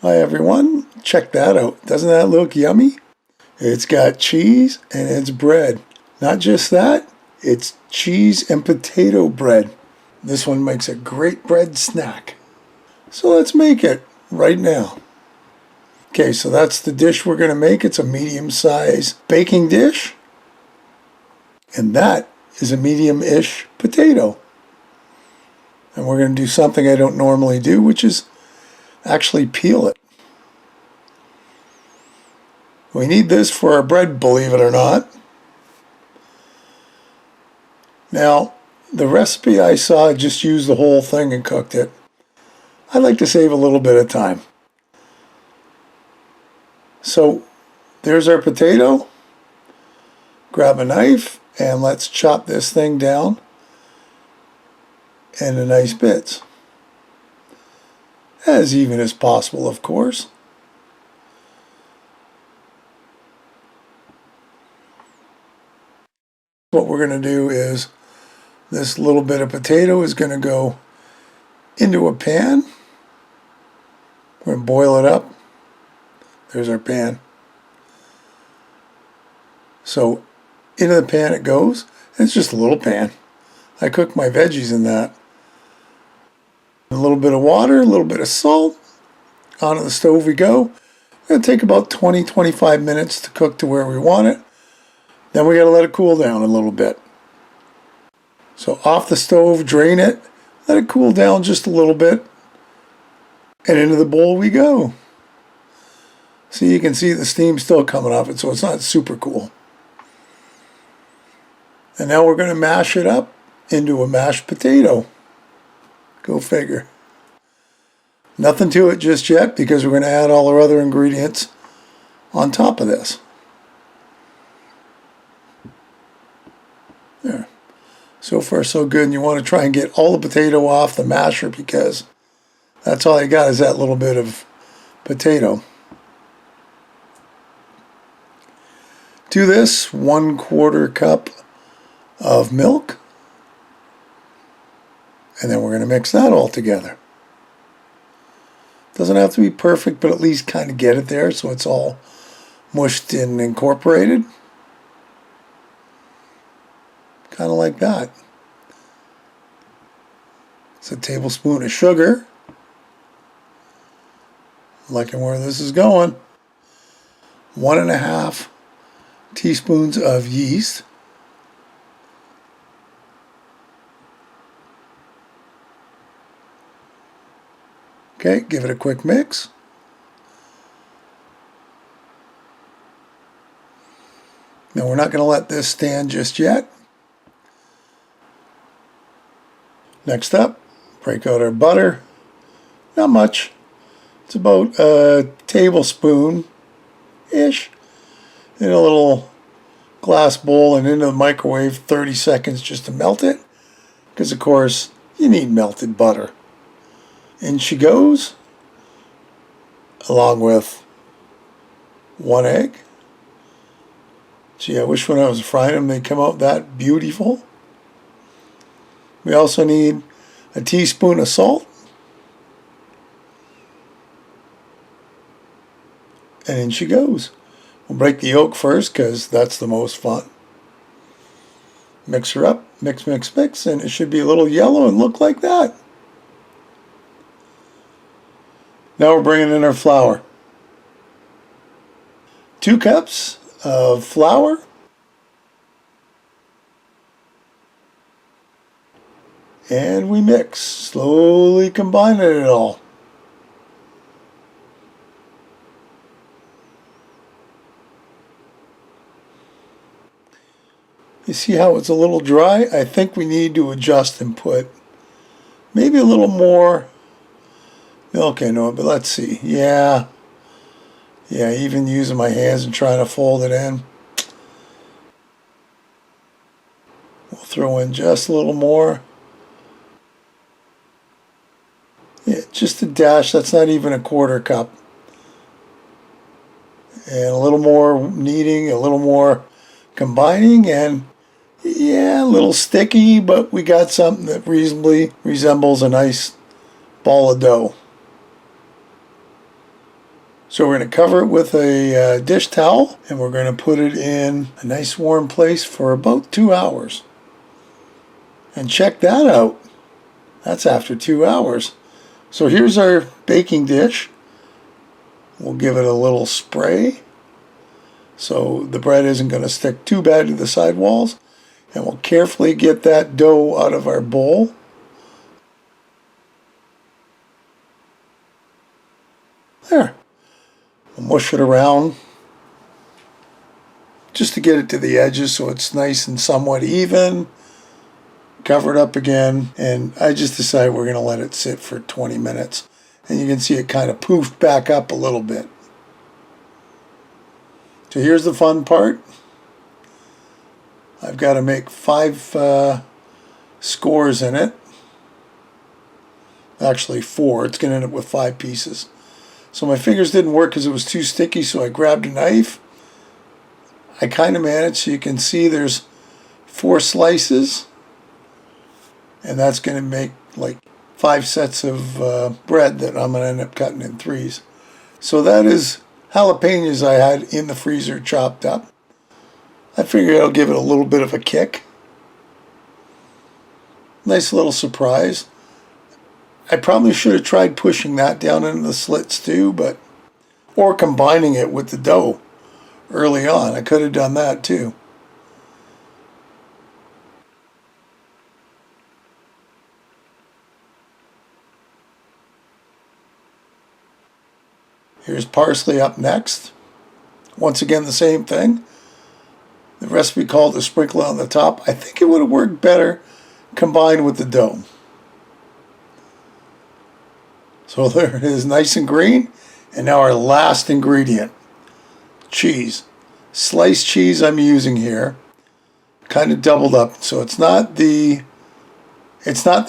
Hi everyone, check that out. Doesn't that look yummy? It's got cheese and it's bread. Not just that, it's cheese and potato bread. This one makes a great bread snack. So let's make it right now. Okay, so that's the dish we're going to make. It's a medium-sized baking dish. And that is a medium-ish potato. And we're going to do something I don't normally do, which is actually peel it. We need this for our bread, believe it or not. Now, the recipe I saw just used the whole thing and cooked it. I like to save a little bit of time. So, there's our potato. Grab a knife and let's chop this thing down into nice bits. As even as possible, of course. What we're going to do is this little bit of potato is going to go into a pan. We're going to boil it up. There's our pan. So into the pan it goes. It's just a little pan. I cook my veggies in that. A little bit of water, a little bit of salt. Onto the stove we go. It'll take about 20-25 minutes to cook to where we want it. Then we got to let it cool down a little bit. So off the stove, drain it, let it cool down just a little bit, and into the bowl we go. So you can see the steam still coming off it, so it's not super cool. And now we're going to mash it up into a mashed potato. Go figure. Nothing to it just yet because we're going to add all our other ingredients on top of this. There. So far so good, and you want to try and get all the potato off the masher because that's all you got is that little bit of potato. To this, 1/4 cup of milk, and then we're going to mix that all together. Doesn't have to be perfect, but at least kind of get it there so it's all mushed and incorporated. Kind of like that. It's a tablespoon of sugar. Liking where this is going. 1.5 teaspoons of yeast. Okay, give it a quick mix. Now we're not going to let this stand just yet. Next up, break out our butter. Not much. It's about a tablespoon-ish in a little glass bowl and into the microwave 30 seconds just to melt it. Because of course, you need melted butter. In she goes, along with 1 egg. Gee, I wish when I was frying them they'd come out that beautiful. We also need a teaspoon of salt. And in she goes. We'll break the yolk first because that's the most fun. Mix her up, mix, mix, mix, and it should be a little yellow and look like that. Now we're bringing in our flour. 2 cups of flour. And we mix, slowly combining it all. You see how it's a little dry? I think we need to adjust and put maybe a little more milk into it, but let's see. Yeah, even using my hands and trying to fold it in. We'll throw in just a little more. Yeah, just a dash. That's not even a 1/4 cup. And a little more kneading, a little more combining, and yeah, a little sticky, but we got something that reasonably resembles a nice ball of dough. So we're going to cover it with a dish towel, and we're going to put it in a nice warm place for about 2 hours. And check that out. That's after 2 hours. So here's our baking dish. We'll give it a little spray so the bread isn't going to stick too bad to the side walls. And we'll carefully get that dough out of our bowl. There. We'll mush it around just to get it to the edges so it's nice and somewhat even. Cover it up again, and I just decided we're going to let it sit for 20 minutes. And you can see it kind of poofed back up a little bit. So here's the fun part. I've got to make 5 scores in it. Actually 4. It's going to end up with 5 pieces. So my fingers didn't work because it was too sticky, so I grabbed a knife. I kind of managed, so you can see there's 4 slices. And that's going to make like 5 sets of bread that I'm going to end up cutting in 3s. So that is jalapenos I had in the freezer chopped up. I figured I'll give it a little bit of a kick. Nice little surprise. I probably should have tried pushing that down into the slits too, or combining it with the dough early on. I could have done that too. Here's parsley up next. Once again, the same thing. The recipe called to sprinkle it on the top. I think it would have worked better combined with the dough. So there it is, nice and green. And now our last ingredient, cheese. Sliced cheese I'm using here, kind of doubled up. So it's not the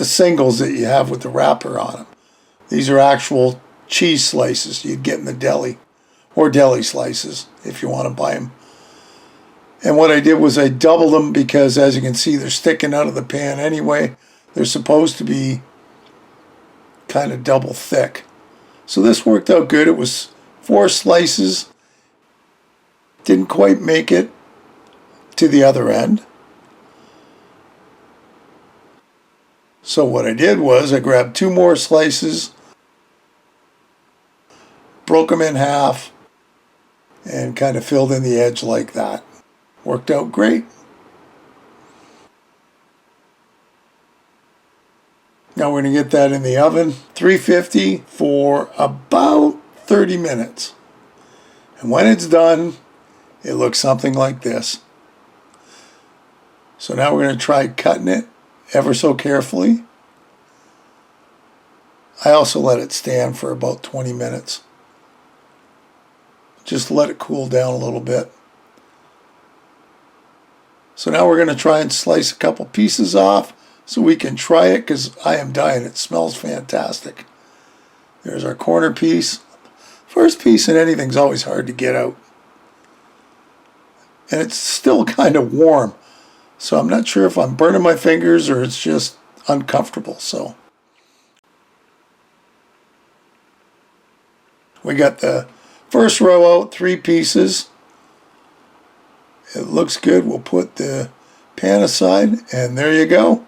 singles that you have with the wrapper on them. These are actual cheese slices you'd get in the deli, or deli slices if you want to buy them. And what I did was I doubled them because, as you can see, they're sticking out of the pan anyway. They're supposed to be kind of double thick. So this worked out good. It was 4 slices. Didn't quite make it to the other end. So what I did was I grabbed 2 more slices, broke them in half, and kind of filled in the edge like that. Worked out great. Now we're going to get that in the oven, 350 for about 30 minutes. And when it's done, it looks something like this. So now we're going to try cutting it ever so carefully. I also let it stand for about 20 minutes. Just let it cool down a little bit. So now we're going to try and slice a couple pieces off so we can try it, because I am dying. It smells fantastic. There's our corner piece. First piece in anything's always hard to get out. And it's still kind of warm. So I'm not sure if I'm burning my fingers or it's just uncomfortable. So we got the first row out, 3 pieces. It looks good. We'll put the pan aside, and there you go.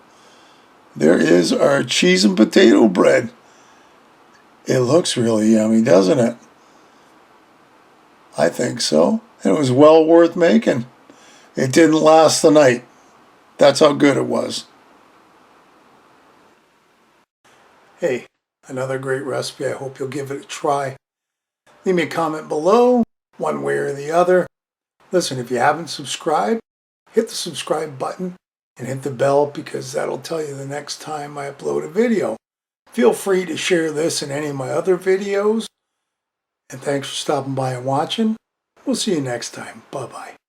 There is our cheese and potato bread. It looks really yummy, doesn't it? I think so. And it was well worth making. It didn't last the night. That's how good it was. Hey, another great recipe. I hope you'll give it a try. Leave me a comment below, one way or the other. Listen, if you haven't subscribed, hit the subscribe button and hit the bell, because that'll tell you the next time I upload a video. Feel free to share this and any of my other videos. And thanks for stopping by and watching. We'll see you next time. Bye-bye.